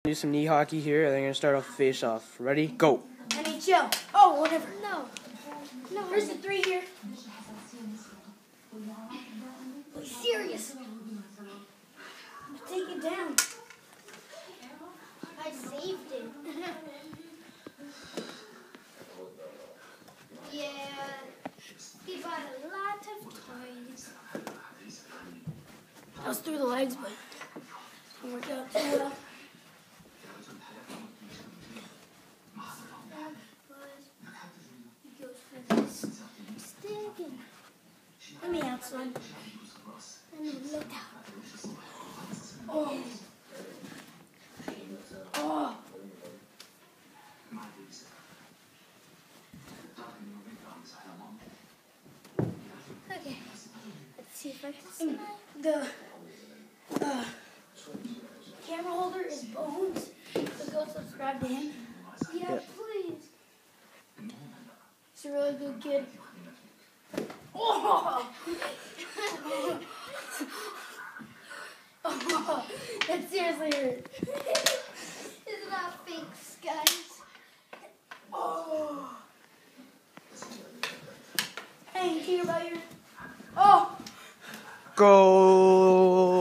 Do some knee hockey here, and then I'm gonna start off face-off. Ready? Go. NHL. Oh, whatever. No. Where's the 3 here? Be serious. Take it down. I saved it. Yeah. He bought a lot of toys. I was through the legs, but it worked out too well. Let me out, son. And then look out. Oh. Oh. Okay. Let's see if I can see. The camera holder is Bones. So go subscribe to him. Yeah, please. He's a really good kid. Oh! Oh, that seriously hurt. It's not fake, guys. Oh. Hey, can you hear about your... Oh! Go.